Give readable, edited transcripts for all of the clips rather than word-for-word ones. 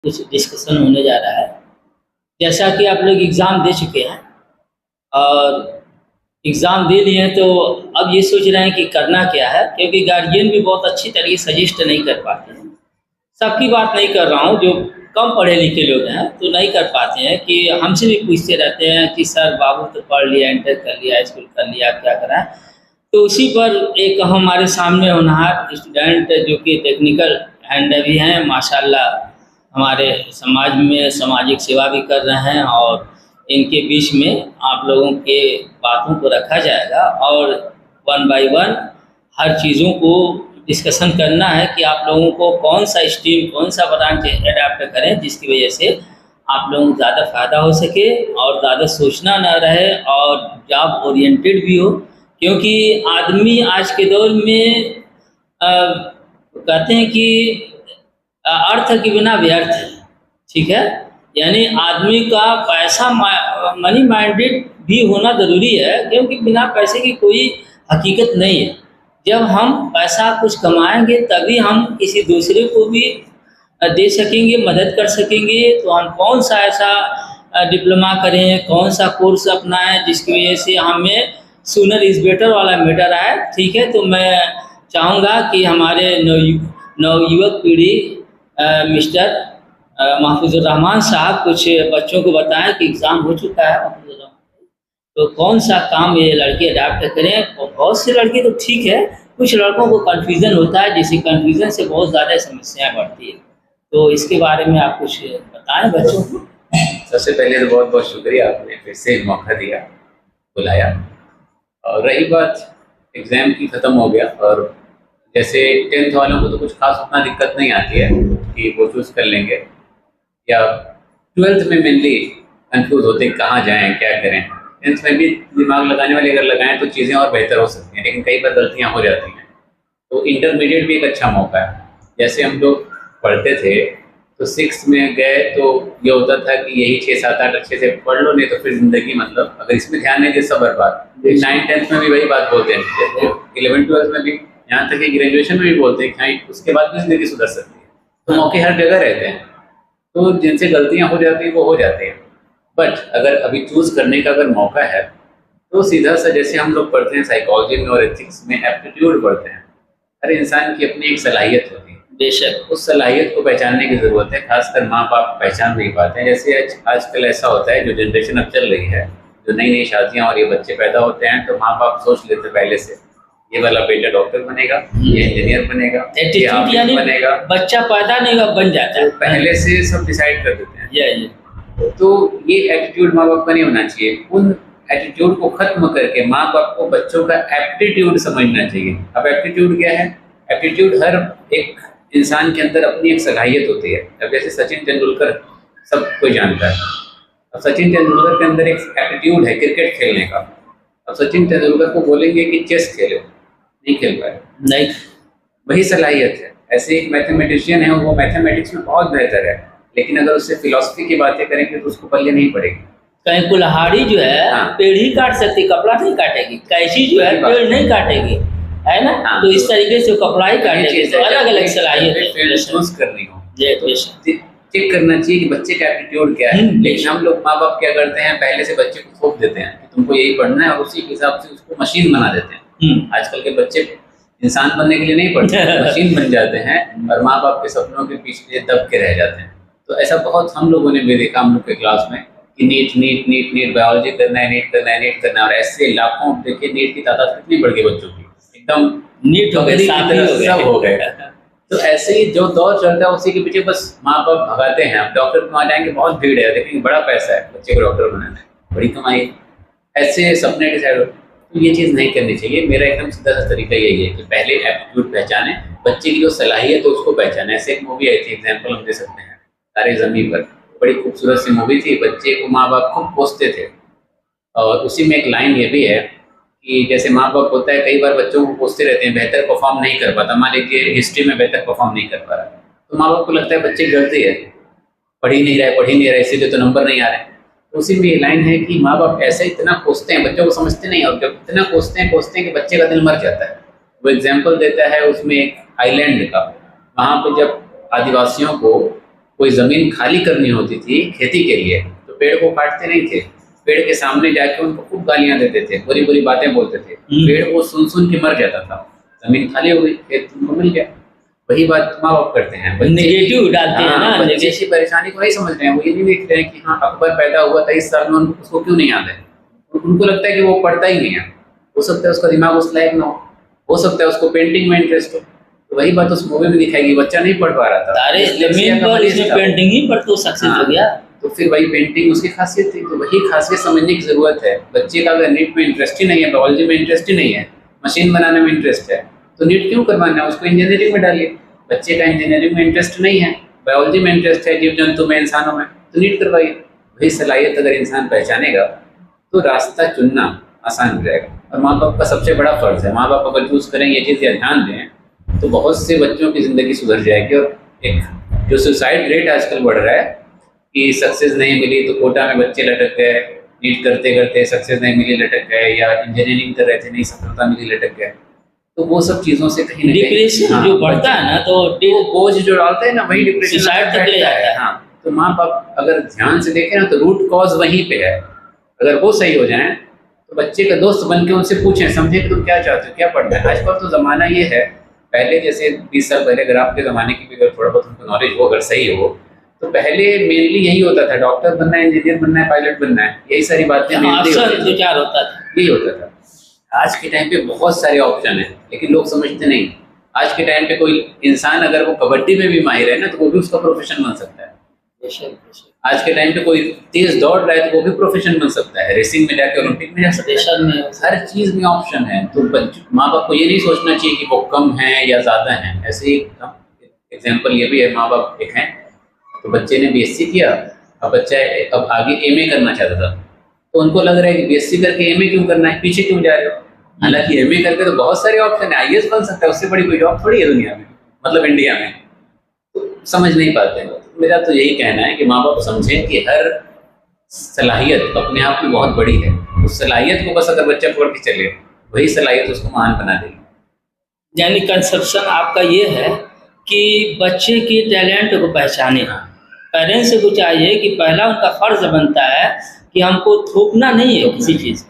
कुछ डिस्कशन होने जा रहा है। जैसा कि आप लोग एग्ज़ाम दे चुके हैं और एग्ज़ाम दे लिए हैं, तो अब ये सोच रहे हैं कि करना क्या है, क्योंकि गार्जियन भी बहुत अच्छी तरीके से सजेस्ट नहीं कर पाते हैं। सबकी बात नहीं कर रहा हूँ, जो कम पढ़े लिखे लोग हैं तो नहीं कर पाते हैं, कि हमसे भी पूछते रहते हैं कि सर बाबू तो पढ़ लिया, इंटर कर लिया, हाई स्कूल कर लिया, क्या करा? तो उसी पर एक हमारे सामने होनहार स्टूडेंट जो कि टेक्निकल हैंड भी हैं, माशाल्लाह हमारे समाज में सामाजिक सेवा भी कर रहे हैं, और इनके बीच में आप लोगों के बातों को रखा जाएगा और वन बाय वन हर चीज़ों को डिस्कशन करना है कि आप लोगों को कौन सा स्ट्रीम, कौन सा ब्रांच अडॉप्ट करें, जिसकी वजह से आप लोगों को ज़्यादा फ़ायदा हो सके और ज़्यादा सोचना ना रहे और जॉब ओरिएंटेड भी हो। क्योंकि आदमी आज के दौर में कहते हैं कि अर्थ के बिना व्यर्थ है, ठीक है? यानी आदमी का पैसा मनी माइंडेड भी होना ज़रूरी है, क्योंकि बिना पैसे की कोई हकीकत नहीं है। जब हम पैसा कुछ कमाएँगे तभी हम किसी दूसरे को भी दे सकेंगे, मदद कर सकेंगे। तो हम कौन सा ऐसा डिप्लोमा करें, कौन सा कोर्स अपनाएँ जिसकी वजह से हमें सूनर इज़ बेटर वाला मैटर आए, ठीक है? तो मैं चाहूँगा कि हमारे नवयुवक पीढ़ी मिस्टर महफूजुर रहमान साहब कुछ बच्चों को बताएं कि एग्ज़ाम हो चुका है महफूजुर रहमान, तो कौन सा काम ये लड़के अडॉप्ट करें। बहुत से लड़के तो ठीक है, कुछ लड़कों को कन्फ्यूज़न होता है, जिससे कन्फ्यूज़न से बहुत ज़्यादा समस्याएं बढ़ती है। तो इसके बारे में आप कुछ बताएं बच्चों को। सबसे पहले तो बहुत बहुत शुक्रिया, आपने फिर से मौका दिया, बुलाया। और रही बात एग्ज़ाम की, ख़त्म हो गया। और जैसे 10th वालों को तो कुछ खास उतना दिक्कत नहीं आती है कि वो चूज़ कर लेंगे, या 12th में मेनली कंफ्यूज होते हैं कहाँ जाएं, क्या करें। 10th में भी दिमाग लगाने वाले अगर लगाएं तो चीज़ें और बेहतर हो सकती हैं, लेकिन कई बार गलतियाँ हो जाती हैं। तो इंटरमीडिएट भी एक अच्छा मौका है। जैसे हम लोग पढ़ते थे तो 6th में गए तो ये होता था कि यही 6, 7, 8 अच्छे से पढ़ लो, नहीं तो फिर ज़िंदगी मतलब अगर इसमें ध्यान नहीं दे सब बर्बाद। 9th 10th में भी वही बात बोलते हैं, 11th 12th में भी, यहाँ तक कि ग्रेजुएशन में भी बोलते हैं कि उसके बाद भी ज़िंदगी सुधर सकती है। तो मौके हर जगह रहते हैं, तो जिनसे गलतियाँ हो जाती हैं वो हो जाती हैं। बट अगर अभी चूज़ करने का अगर मौका है तो सीधा सा, जैसे हम लोग पढ़ते हैं साइकोलॉजी में और एथिक्स में एप्टीट्यूड पढ़ते हैं। हर इंसान की अपनी एक सलाहियत होती है, बेशक उस सलाहियत को पहचानने की ज़रूरत है। खासकर माँ बाप पहचान नहीं पाते हैं। जैसे आजकल ऐसा होता है, जो जनरेशन अब चल रही है, जो नई नई शादियाँ और ये बच्चे पैदा होते हैं, तो माँ बाप सोच लेते पहले से ये वाला बेटा डॉक्टर बनेगा, ये इंजीनियर बनेगा, ये हाफिज बनेगा। बच्चा पैदा नहीं हुआ बन जाता है, तो पहले से सब डिसाइड कर देते हैं। तो ये एटीट्यूड माँ बाप का नहीं होना चाहिए। उन एटीट्यूड को खत्म करके माँ बाप को बच्चों का एप्टीट्यूड समझना चाहिए। अब एप्टीट्यूड क्या है? एप्टीट्यूड हर एक इंसान के अंदर अपनी एक सलाहियत होती है। अब जैसे सचिन तेंदुलकर सब कोई जानता है, अब सचिन तेंदुलकर के अंदर एक एप्टीट्यूड है क्रिकेट खेलने का। अब सचिन तेंदुलकर को बोलेंगे कि चेस खेलो, नहीं खेल पाए, नहीं, वही सलाहियत है। ऐसे एक मैथमेटिशियन है, वो मैथमेटिक्स में बहुत बेहतर है, लेकिन अगर उससे फिलॉसफी की बातें करेंगे तो उसको पल्ले नहीं पड़ेगी। कहीं कुल्हाड़ी जो है हाँ, पेड़ ही काट सकती, कपड़ा नहीं काटेगी। कैंची जो है पेड़ नहीं काटेगी, है ना? हाँ, तो इस तरीके से कपड़ा ही काटेगी। तो अलग अलग सलाहियत चूज करनी हो, चेक करना चाहिए कि बच्चे का एप्टीट्यूड क्या है। लेकिन हम लोग माँ बाप क्या करते हैं, पहले से बच्चे को थोप देते हैं कि तुमको यही पढ़ना है, और उसी के हिसाब से उसको मशीन बना देते हैं। आजकल के बच्चे इंसान बनने के लिए नहीं पढ़ते, मशीन बन जाते हैं और माँ बाप के सपनों के पीछे दब के रह जाते हैं। तो ऐसा बहुत हम लोगों ने भी देखा हम लोग के क्लास में कि NEET NEET NEET NEET biology करना है, नीट करना है, नीट करना है। और ऐसे लाखों, देखिए नीट की तादाद कितनी बढ़ गई बच्चों की, एकदम नीट हो गए, सब हो गए। तो ऐसे ही जो दौर चलता है उसी के पीछे बस माँ बाप भगाते हैं। अब डॉक्टर वहाँ जाएंगे, बहुत भीड़ है, देखेंगे बड़ा पैसा है, बच्चे को डॉक्टर बनाना है, बड़ी कमाई, ऐसे सपने डिसाइड होते। तो ये चीज़ नहीं करनी चाहिए। मेरा एकदम सीधा सा तरीका यही है कि पहले एप्टीट्यूड पहचाने, बच्चे की जो सलाहियत है उसको पहचाने। ऐसे एक मूवी आई थी, एग्जाम्पल हम दे सकते हैं, तारे ज़मीन पर, बड़ी खूबसूरत सी मूवी थी। बच्चे को माँ बाप खूब कोसते थे, और उसी में एक लाइन ये भी है कि जैसे माँ बाप होता है, कई बार बच्चों को कोसते रहते हैं, बेहतर परफॉर्म नहीं कर पाता। मान लीजिए हिस्ट्री में बेहतर परफॉर्म नहीं कर पा रहा, तो माँ बाप को लगता है बच्चे की गलती है, पढ़ ही नहीं रहा, इसीलिए तो नंबर नहीं आ रहे। तो उसी में ये लाइन है कि माँ बाप ऐसे इतना कोसते हैं, बच्चों को समझते नहीं, और जब इतना कोसते हैं कि बच्चे का दिल मर जाता है। वो एग्जाम्पल देता है उसमें एक आइलैंड का, वहाँ पर जब आदिवासियों को कोई ज़मीन खाली करनी होती थी खेती के लिए तो पेड़ को काटते नहीं थे, पेड़ के सामने जाके उनको खूब गालियां देते थे, बुरी बुरी बातें बोलते थे। पेड़ को सुन के मर जाता था, ज़मीन खाली हो गई, खेत तुमको मिल गया। वही बात माँ बाप करते हैं, नेगेटिव डालते हैं ना, बच्चे की परेशानी को नहीं समझ रहे हैं। वो ये नहीं देख रहे हैं कि हाँ अकबर पैदा हुआ था इस साल में, उसको क्यों नहीं याद है। उनको लगता है कि वो पढ़ता ही नहीं है, हो सकता है उसका दिमाग उस लायक ना हो सकता है उसको पेंटिंग में इंटरेस्ट हो। तो वही बात उस मूवी में दिखाएगी, बच्चा नहीं पढ़ पा रहा था, अरे जमीन पर इसमें पेंटिंग ही पर तो सक्सेस हो गया। तो फिर वही पेंटिंग उसकी खासियत थी। तो वही खासियत समझने की जरूरत है। बच्चे का अगर नीट में इंटरेस्ट ही नहीं है, बायोलॉजी में इंटरेस्ट ही नहीं है, मशीन बनाने में इंटरेस्ट है, तो नीट क्यों करवाना है, उसको इंजीनियरिंग में डालिए। बच्चे का इंजीनियरिंग में इंटरेस्ट नहीं है, बायोलॉजी में इंटरेस्ट है, जीव जंतु में, इंसानों में, तो नीट करवाइए। वही सलाहियत अगर इंसान पहचानेगा तो रास्ता चुनना आसान हो जाएगा। और माँ बाप का सबसे बड़ा फर्ज है, माँ बाप अगर चूज़ करें ये चीज़ या ध्यान दें तो बहुत से बच्चों की ज़िंदगी सुधर जाएगी। और एक जो सुसाइड रेट आजकल बढ़ रहा है कि सक्सेस नहीं मिली तो कोटा में बच्चे लटक गए, नीट करते करते सक्सेस नहीं मिली लटक गए, या इंजीनियरिंग कर रहे थे नहीं सफलता मिली लटक गए, तो वो सब चीज़ों से कहीं ना डिप्रेशन जो बढ़ता है ना, तो बोझ जो डालते हैं ना वही डिप्रेशन सुसाइड तक ले जाता है। हाँ, तो माँ बाप अगर ध्यान से देखें ना तो रूट कॉज वहीं पे है। अगर वो सही हो जाए तो बच्चे का दोस्त बन के उनसे पूछें, समझे कि तुम क्या चाहते हो, क्या पढ़ना है। आजकल तो ज़माना ये है, पहले जैसे 20 साल पहले अगर आपके ज़माने की भी अगर थोड़ा बहुत उनको नॉलेज हो, अगर सही हो, तो पहले मेनली यही होता था, डॉक्टर बनना है, इंजीनियर बनना है, पायलट बनना है, यही सारी बातें विचार होता था, यही होता था। आज के टाइम पे बहुत सारे ऑप्शन हैं, लेकिन लोग समझते नहीं। आज के टाइम पे कोई इंसान अगर वो कबड्डी में भी माहिर है ना, तो वो भी उसका प्रोफेशन बन सकता है। आज के टाइम पे कोई तेज दौड़ रहा है तो वो भी प्रोफेशन बन सकता है, रेसिंग में जाके ओलंपिक में जा सकता है। हर चीज में ऑप्शन है। तो माँ बाप को ये नहीं सोचना चाहिए कि वो कम है या ज्यादा है। ऐसे ही एग्जाम्पल ये भी है, माँ बाप एक हैं तो बच्चे ने बीएससी किया, अब बच्चा अब आगे एमए करना चाहता था, तो उनको लग रहा है कि बीएससी करके एमए क्यों करना है, पीछे क्यों जा रहे हो। हालांकि एमए करके तो बहुत सारे ऑप्शन है, आईएएस बन सकता है, उससे बड़ी कोई जॉब थोड़ी है दुनिया में, मतलब इंडिया में। तो समझ नहीं पाते हैं। मेरा तो यही कहना है कि माँ बाप समझें कि हर सलाहियत अपने आप में बहुत बड़ी है, उस सलाहियत को बस अगर बच्चा पकड़ के चले, वही सलाहियत उसको महान बना देगी। यानी कंसेप्शन आपका ये है कि बच्चे के टैलेंट को पहचाने। पेरेंट्स को चाहिए कि पहला उनका फर्ज बनता है कि हमको थोपना नहीं है किसी चीज़,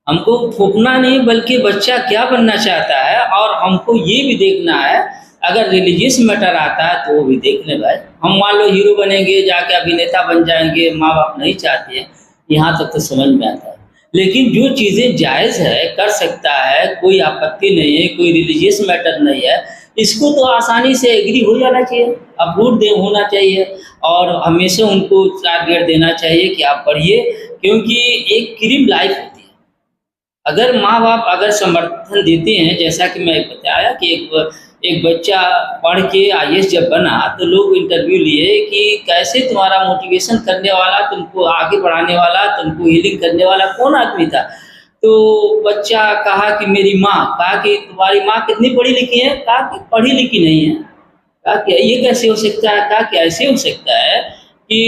हमको थोपना नहीं, बल्कि बच्चा क्या बनना चाहता है। और हमको ये भी देखना है, अगर रिलीजियस मैटर आता है तो वो भी देख ले भाई। हम मान लो हीरो बनेंगे, जाके अभिनेता बन जाएंगे, माँ बाप नहीं चाहते हैं, यहाँ तक तो समझ में आता है। लेकिन जो चीज़ें जायज़ है, कर सकता है, कोई आपत्ति नहीं है, कोई रिलीजियस मैटर नहीं है, इसको तो आसानी से एग्री हो जाना चाहिए, अप्रूव होना चाहिए। और हमेशा उनको टारगेट देना चाहिए कि आप पढ़िए, क्योंकि एक क्रीम लाइफ होती है। अगर माँ बाप अगर समर्थन देते हैं, जैसा कि मैं बताया कि एक बच्चा पढ़ के आईएएस जब बना तो लोग इंटरव्यू लिए कि कैसे तुम्हारा मोटिवेशन करने वाला, तुमको आगे बढ़ाने वाला, तुमको हीलिंग करने वाला कौन आदमी था। तो बच्चा कहा कि मेरी माँ। कहा कि तुम्हारी माँ कितनी पढ़ी लिखी है। कहा कि पढ़ी लिखी नहीं है। कहा कि ये कैसे हो सकता है। कहा कि ऐसे हो सकता है कि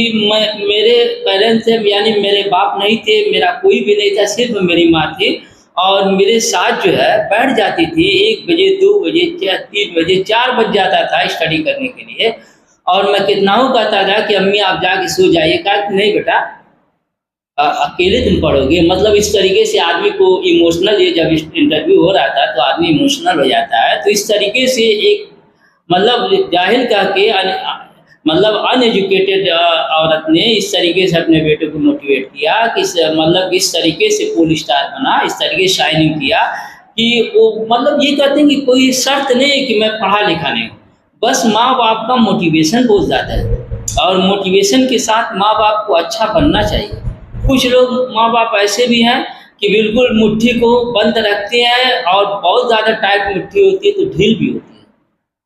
मेरे पेरेंट्स यानी मेरे बाप नहीं थे, मेरा कोई भी नहीं था, सिर्फ मेरी माँ थी, और मेरे साथ जो है बैठ जाती थी 1 बजे 2 बजे 3 बजे 4 बज जाता था स्टडी करने के लिए, और मैं कितनाओं कहता था कि अम्मी आप जाके सो जाइए। कहा कि नहीं बेटा, अकेले तुम पढ़ोगे। मतलब इस तरीके से आदमी को इमोशनल, ये जब इंटरव्यू हो रहा था तो आदमी इमोशनल हो जाता है। तो इस तरीके से एक मतलब जाहिल कह के मतलब अनएजुकेटेड औरत ने इस तरीके से अपने बेटे को मोटिवेट किया कि मतलब इस तरीके से पुल स्टार बना, इस तरीके से शाइनिंग किया कि वो मतलब ये कहते हैं कि कोई शर्त नहीं है कि मैं पढ़ा लिखा नहीं हूँ, बस माँ बाप का मोटिवेशन बहुत ज़्यादा है, और मोटिवेशन के साथ माँ बाप को अच्छा बनना चाहिए। कुछ लोग माँ बाप ऐसे भी हैं कि बिल्कुल मुट्ठी को बंद रखते हैं, और बहुत ज़्यादा टाइट मुट्ठी होती है तो ढील भी होती है।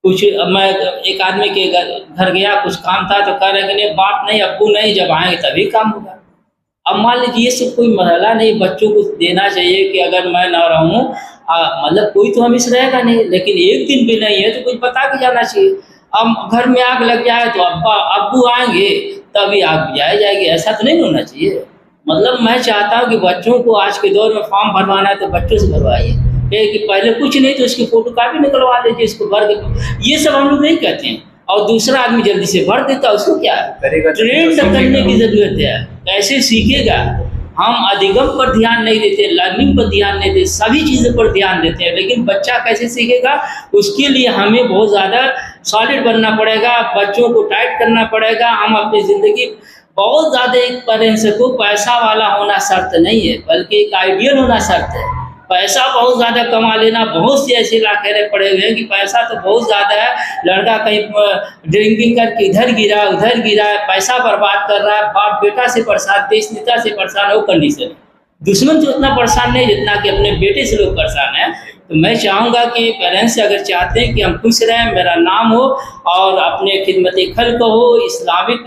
कुछ मैं एक आदमी के घर गया, कुछ काम था, तो कह रहे कि नहीं बाप नहीं अब्बू नहीं, जब आएंगे तभी काम होगा। अब मान लीजिए ये सब कोई मरहला नहीं, बच्चों को देना चाहिए कि अगर मैं ना रहूँ मतलब कोई तो हमेशा रहेगा नहीं, लेकिन एक दिन भी नहीं है तो कुछ बता के जाना चाहिए। अब घर में आग लग जाए तो अब्बू आएंगे तभी आग बुझाई जाएगी, ऐसा तो नहीं होना चाहिए। मतलब मैं चाहता हूँ कि बच्चों को आज के दौर में फॉर्म भरवाना है तो बच्चों से भरवाइए, कि पहले कुछ नहीं तो उसकी फोटो कॉपी निकलवा लीजिए, इसको भर के। ये सब हम लोग नहीं कहते हैं, और दूसरा आदमी जल्दी से भर देता है, उसको क्या है, करेगा तो ट्रेंड सीखेगा। करने की ज़रूरत है। कैसे सीखेगा? हम अधिगम पर ध्यान नहीं देते, लर्निंग पर ध्यान नहीं देते, सभी चीज़ों पर ध्यान देते हैं, लेकिन बच्चा कैसे सीखेगा? उसके लिए हमें बहुत ज़्यादा सॉलिड बनना पड़ेगा, बच्चों को टाइट करना पड़ेगा। हम अपनी ज़िंदगी बहुत ज़्यादा एक पेरेंट्स को पैसा वाला होना शर्त नहीं है, बल्कि एक आइडियल होना शर्त है। पैसा बहुत ज़्यादा कमा लेना, बहुत से ऐसे लाखेरे पड़े हुए हैं कि पैसा तो बहुत ज़्यादा है, लड़का कहीं ड्रिंकिंग करके इधर गिरा उधर गिरा, पैसा बर्बाद कर रहा है, बाप बेटा से परेशान, देश नेता से परेशान, हो कंडीशन। दुश्मन तो उतना परेशान नहीं जितना कि अपने बेटे से लोग परेशान हैं। तो मैं चाहूँगा कि पेरेंट्स अगर चाहते हैं कि हम खुश रहें, मेरा नाम हो और अपने खिदमत खल्क हो, इस्लामिक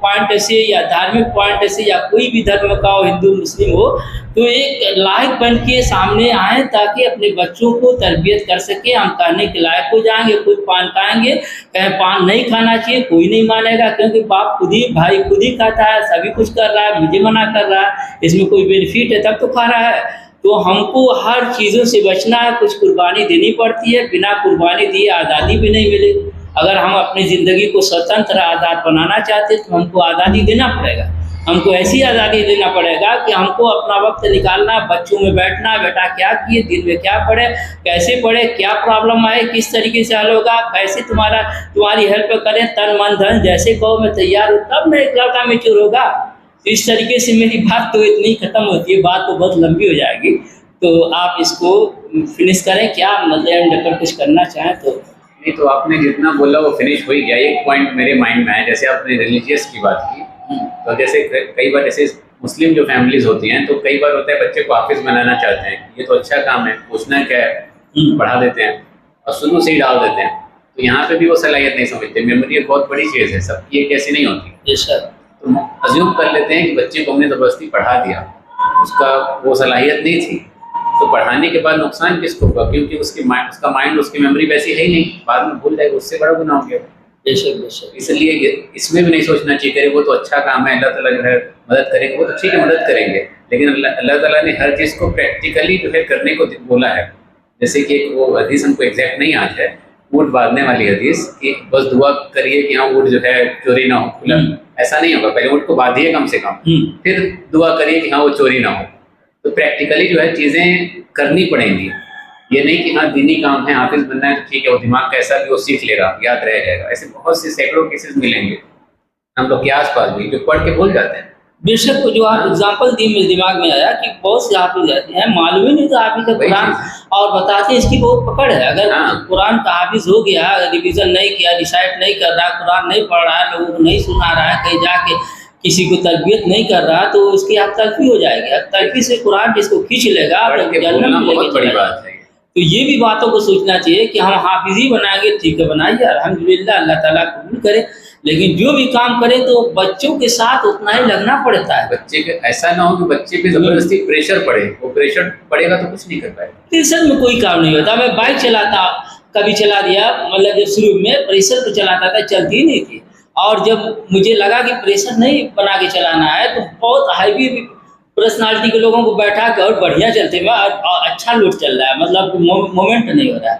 पॉइंट से या धार्मिक पॉइंट से या कोई भी धर्म का हो, हिंदू मुस्लिम हो, तो एक लायक बन के सामने आएँ ताकि अपने बच्चों को तरबियत कर सकें। हम कहने के लायक हो जाएंगे, खुद पान खाएंगे, कहें पान नहीं खाना चाहिए, कोई नहीं मानेगा, क्योंकि बाप खुद ही, भाई खुद ही खाता है, सभी कुछ कर रहा है, मुझे मना कर रहा है, इसमें कोई बेनिफिट है तब तो खा रहा है। तो हमको हर चीज़ों से बचना है, कुछ कुर्बानी देनी पड़ती है, बिना कुर्बानी दिए आज़ादी भी नहीं मिलेगी। अगर हम अपनी ज़िंदगी को स्वतंत्र आज़ाद बनाना चाहते तो हमको आज़ादी देना पड़ेगा। हमको ऐसी आज़ादी देना पड़ेगा कि हमको अपना वक्त निकालना, बच्चों में बैठना, बेटा क्या किए, दिन में क्या पढ़े, कैसे पढ़े, क्या प्रॉब्लम आए, किस तरीके से हल होगा, कैसे तुम्हारी हेल्प करें, तन मन धन जैसे कहो मैं तैयार हूँ, तब ना एक लड़का मैच्योर होगा। इस तरीके से मेरी बात तो इतनी ख़त्म होती है, बात तो बहुत लंबी हो जाएगी, तो आप इसको फिनिश करें, क्या मतलब एंड पर कुछ करना चाहें तो। नहीं, तो आपने जितना बोला वो फिनिश हो ही गया। एक पॉइंट मेरे माइंड में है, जैसे आपने रिलीजियस की बात की, तो जैसे कई बार जैसे मुस्लिम जो फैमिलीज होती हैं, तो कई बार होता है बच्चे को हाफिज बनाना चाहते हैं, ये तो अच्छा काम है, पूछना क्या है, पढ़ा देते हैं और शुरू से ही डाल देते हैं। तो यहाँ पे भी वो सलाहियत नहीं समझते। मेमोरी एक बहुत बड़ी चीज़ है, सबकी एक ऐसी नहीं होती। जी सर। तो अज्यूम कर लेते हैं कि बच्चे को हमने ज़बरदस्ती पढ़ा दिया, उसका वो सलाहियत नहीं थी, तो पढ़ाने के बाद नुकसान किसको होगा? क्योंकि उसका माइंड, उसकी मेमोरी वैसी है ही नहीं, बाद में भूल जाएगा, उससे बड़ा गुनाह हो गया। बेशक। इसलिए इसमें भी नहीं सोचना चाहिए कि वो तो अच्छा काम है, अल्लाह ताला जो है मदद करेंगे, वो तो ठीक है मदद करेंगे, लेकिन अल्लाह ताला ने हर चीज़ को प्रैक्टिकली जो है करने को बोला है। जैसे कि एक वो हदीस हमको एग्जैक्ट नहीं आज है, ऊँट बांधने वाली हदीस, कि बस दुआ करिए कि हाँ ऊँट जो है चोरी ना हो, खुला ऐसा नहीं होगा, पहले ऊँट को बांधिए कम से कम, फिर दुआ करिए कि हाँ वो चोरी ना हो। तो प्रैक्टिकली जो है चीज़ें करनी पड़ेंगी, ये नहीं कि हाँ दीनी काम है, हाफिज बनना है तो ठीक है, वो दिमाग कैसा भी वो सीख लेगा, याद रह जाएगा। ऐसे बहुत से सैकड़ों केसेस मिलेंगे हम लोग के आसपास भी, जो पढ़ के भूल जाते हैं। बेशक, जो आप एग्जाम्पल दी मेरे दिमाग में आया कि बहुत से हाफिज रहते हैं, मालूम ही नहीं तो हाफिज का कुरान, और बताते हैं इसकी बहुत पकड़ है। अगर कुरान का हाफिज हो गया, रिविजन नहीं किया, रिसाइट नहीं कर रहा, कुरान नहीं पढ़ रहा है, लोगों को नहीं सुना रहा है, कहीं जाके किसी को तरबियत नहीं कर रहा, तो उसकी हक तलफी हो जाएगी। हक तलफी से कुरान जिसको खींच लेगा तो जन्नत में बहुत बड़ी बात है। तो ये भी बातों को सोचना चाहिए कि हम हाफिज ही बनाएंगे, ठीक है बनाइए, अल्हम्दुलिल्लाह, अल्लाह ताला कबूल करे, लेकिन जो भी काम करें तो बच्चों के साथ उतना ही लगना पड़ता है। बच्चे के ऐसा ना हो कि बच्चे पे जबरदस्ती प्रेशर पड़े, वो प्रेशर पड़ेगा तो कुछ नहीं कर पाएगा। प्रेशर में कोई काम नहीं होता। मैं बाइक चलाता, कभी चला दिया, मतलब जब शुरू में प्रेशर पर चलाता था, चलती नहीं थी, और जब मुझे लगा कि प्रेशर नहीं बना के चलाना है तो बहुत हाईवी पर्सनालिटी के लोगों को बैठा के और बढ़िया चलते हुए अच्छा लूट चल रहा है, मतलब मोमेंट नहीं हो रहा है,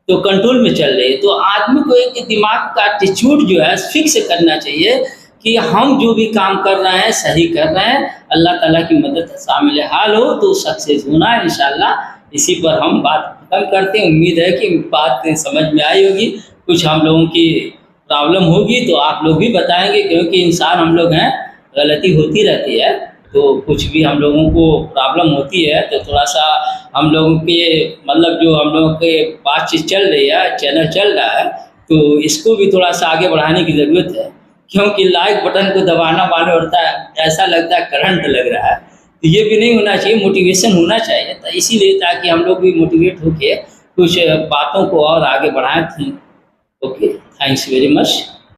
तो कंट्रोल में चल रही है। तो आदमी को एक दिमाग का एटीट्यूड जो है फिक्स करना चाहिए कि हम जो भी काम कर रहे हैं सही कर रहे हैं, अल्लाह ताला की मदद शामिल हाल हो तो सक्सेस होना है इंशाल्लाह। इसी पर हम बात खत्म करते हैं। उम्मीद है कि बात समझ में आई होगी। कुछ हम लोगों की प्रॉब्लम होगी तो आप लोग भी बताएंगे, क्योंकि इंसान हम लोग हैं, गलती होती रहती है, तो कुछ भी हम लोगों को प्रॉब्लम होती है तो थोड़ा सा हम लोगों के मतलब जो हम लोगों के बातचीत चल रही है, चैनल चल रहा है, तो इसको भी थोड़ा सा आगे बढ़ाने की ज़रूरत है, क्योंकि लाइक बटन को दबाना मालूम होता है, ऐसा लगता है करंट लग रहा है, तो ये भी नहीं होना चाहिए, मोटिवेशन होना चाहिए। तो इसीलिए ताकि हम लोग भी मोटिवेट होकर कुछ बातों को और आगे बढ़ाएं थी। Okay, thanks very much.